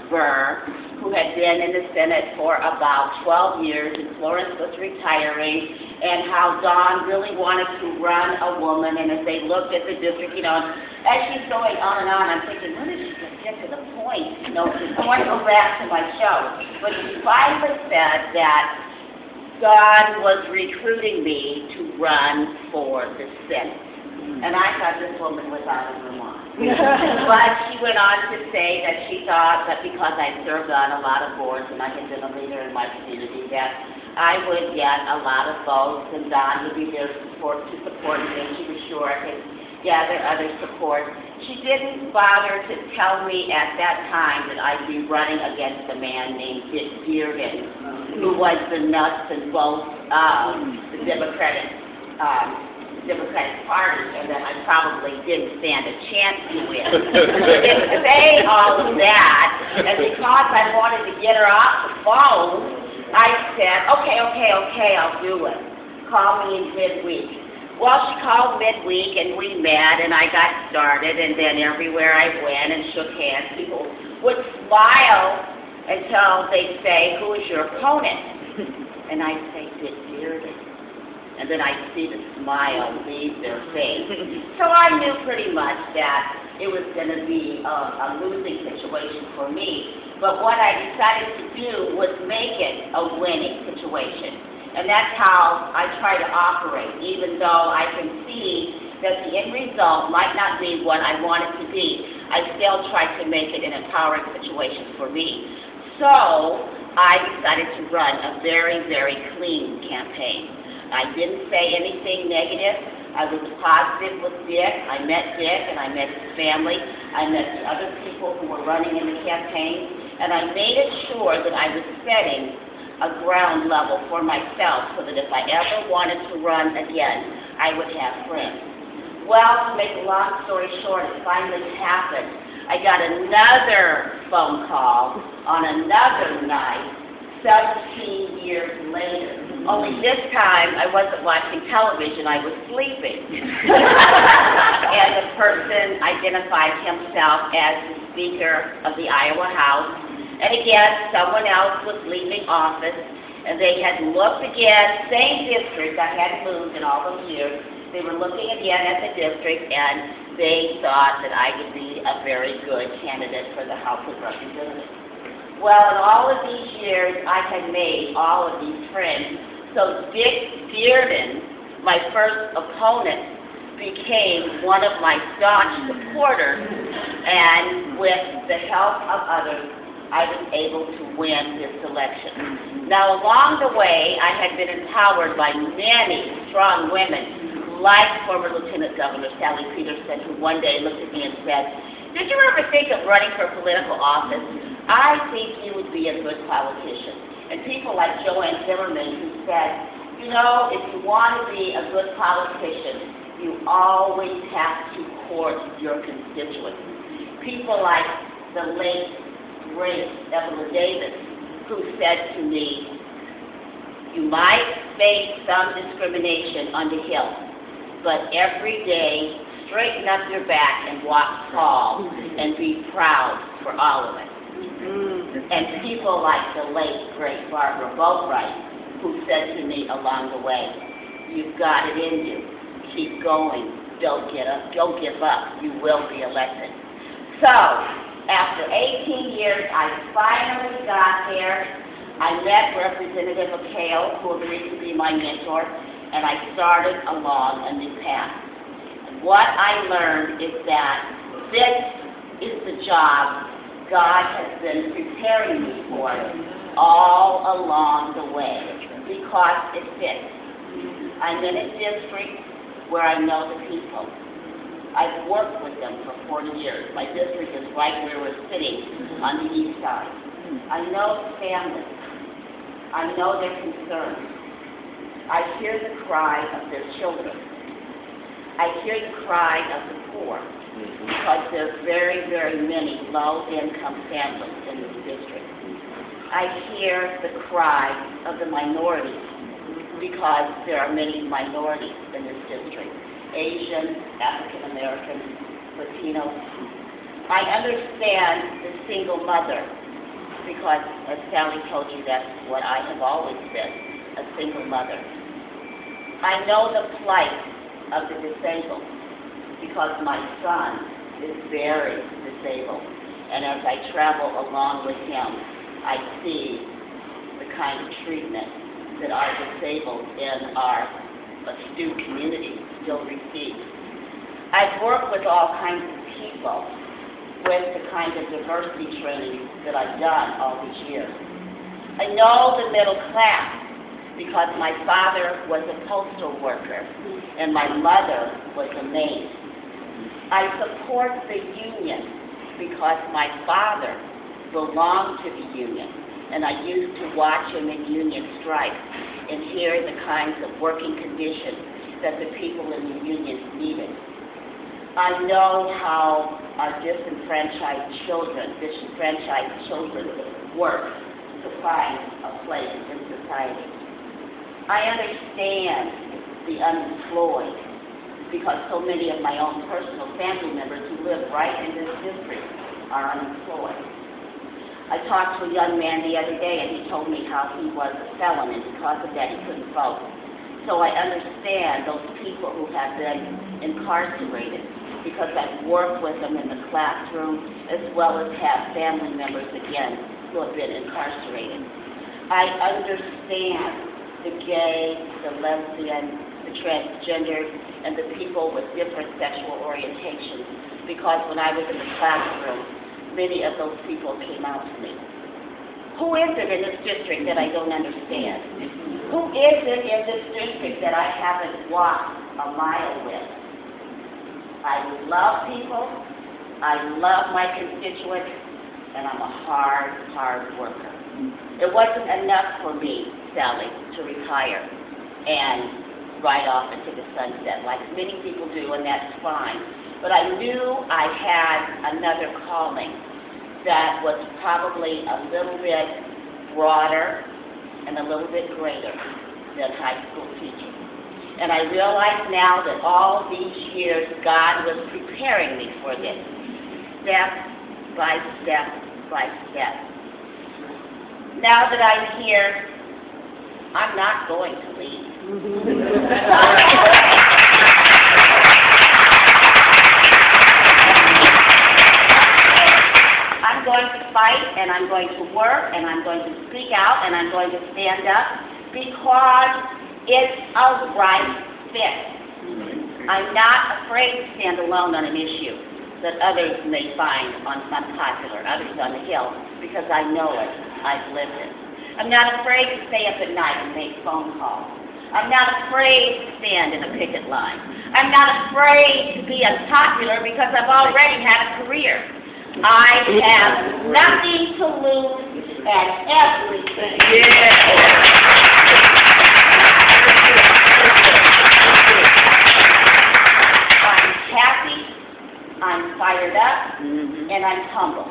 Burr, who had been in the Senate for about 12 years, and Florence was retiring, and how Dawn really wanted to run a woman, and as they looked at the district, as she's going on and on, I'm thinking, when is she going to get to the point? I want to go back to my show. But she finally said that God was recruiting me to run for the Senate. And I thought this woman was out of her mind. But she went on to say that she thought that because I served on a lot of boards and I had been a leader in my community, that I would get a lot of votes and Don would be there to support me, and she was sure I could gather other support. She didn't bother to tell me at that time that I'd be running against a man named Dick Dearden, who was the nuts and bolts of the Democratic Party, and that I probably didn't stand a chance to win. She didn't say all of that, and because I wanted to get her off the phone, I said, okay, I'll do it. Call me in midweek. Well, she called midweek, and we met, and I got started, and then everywhere I went and shook hands, people would smile until they'd say, who is your opponent? And I'd say, Dick Dearden. And then I'd see the smile leave their face. So I knew pretty much that it was going to be a losing situation for me. But what I decided to do was make it a winning situation. And that's how I try to operate, even though I can see that the end result might not be what I want it to be. I still try to make it an empowering situation for me. So I decided to run a very, very clean campaign. I didn't say anything negative. I was positive with Dick. I met Dick, and I met his family. I met the other people who were running in the campaign, and I made it sure that I was setting a ground level for myself so that if I ever wanted to run again, I would have friends. Well, to make a long story short, it finally happened. I got another phone call on another night, 17 years later. Only this time, I wasn't watching television, I was sleeping. And the person identified himself as the Speaker of the Iowa House. And again, someone else was leaving office, and they had looked again, same district, I hadn't moved in all those years. They were looking again at the district, and they thought that I would be a very good candidate for the House of Representatives. Well, in all of these years, I had made all of these friends. So Dick Dearden, my first opponent, became one of my staunch supporters, and with the help of others, I was able to win this election. Now, along the way, I had been empowered by many strong women, like former Lieutenant Governor Sally Peterson, who one day looked at me and said, "Did you ever think of running for political office? I think you would be a good politician." And people like Joanne Zimmerman, who said, if you want to be a good politician, you always have to court your constituents. People like the late, great Evelyn Davis, who said to me, you might face some discrimination on the Hill, but every day, straighten up your back and walk tall and be proud for all of it. And people like the late, great Barbara Boatwright, who said to me along the way, you've got it in you. Keep going. Don't give up. You will be elected. So, after 18 years, I finally got there. I met Representative McHale, who agreed to be my mentor, and I started along a new path. What I learned is that this is the job God has been preparing me for all along the way, because it fits. I'm in a district where I know the people. I've worked with them for 40 years. My district is right where we're sitting on the east side. I know the families. I know their concerns. I hear the cry of their children. I hear the cry of the poor, because there are very, very many low-income families in this district. I hear the cry of the minorities, because there are many minorities in this district. Asian, African American, Latinos. I understand the single mother because, as Sally told you, that's what I have always been, a single mother. I know the plight of the disabled because my son is very disabled. And as I travel along with him, I see the kind of treatment that our disabled in our astute community still receive. I've worked with all kinds of people with the kind of diversity training that I've done all these years. I know the middle class because my father was a postal worker and my mother was a maid. I support the union because my father belonged to the union, and I used to watch him in union strike and hear the kinds of working conditions that the people in the unions needed. I know how our disenfranchised children work to find a place in society. I understand the unemployed because so many of my own personal family members who live right in this district are unemployed. I talked to a young man the other day and he told me how he was a felon and because of that he couldn't vote. So I understand those people who have been incarcerated because I've worked with them in the classroom as well as have family members again who have been incarcerated. I understand the gay, the lesbian, the transgender, and the people with different sexual orientations because when I was in the classroom, many of those people came out to me. Who is it in this district that I don't understand? Who is it in this district that I haven't walked a mile with? I love people, I love my constituents, and I'm a hard worker. It wasn't enough for me, Sally, to retire and ride off into the sunset, like many people do, and that's fine. But I knew I had another calling that was probably a little bit broader and a little bit greater than high school teaching. And I realize now that all these years God was preparing me for this, step by step by step. Now that I'm here, I'm not going to leave. I'm going to fight, and I'm going to work, and I'm going to speak out, and I'm going to stand up because it's a right fit. I'm not afraid to stand alone on an issue that others may find unpopular, others on the Hill, because I know it. I've lived it. I'm not afraid to stay up at night and make phone calls. I'm not afraid to stand in a picket line. I'm not afraid to be unpopular because I've already had a career. I have nothing to lose and everything. I'm happy, I'm fired up, and I'm humble.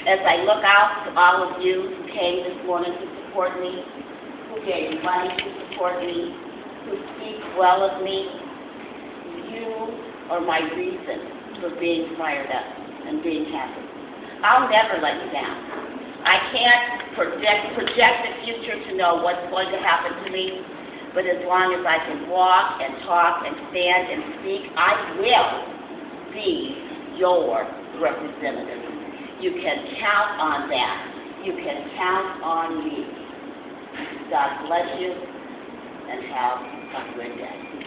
As I look out to all of you who came this morning to support me, who gave money to support me, who speak well of me, you are my reason for being fired up and being happy. I'll never let you down. I can't project the future to know what's going to happen to me, but as long as I can walk and talk and stand and speak, I will be your representative. You can count on that. You can count on me. God bless you and have a good day.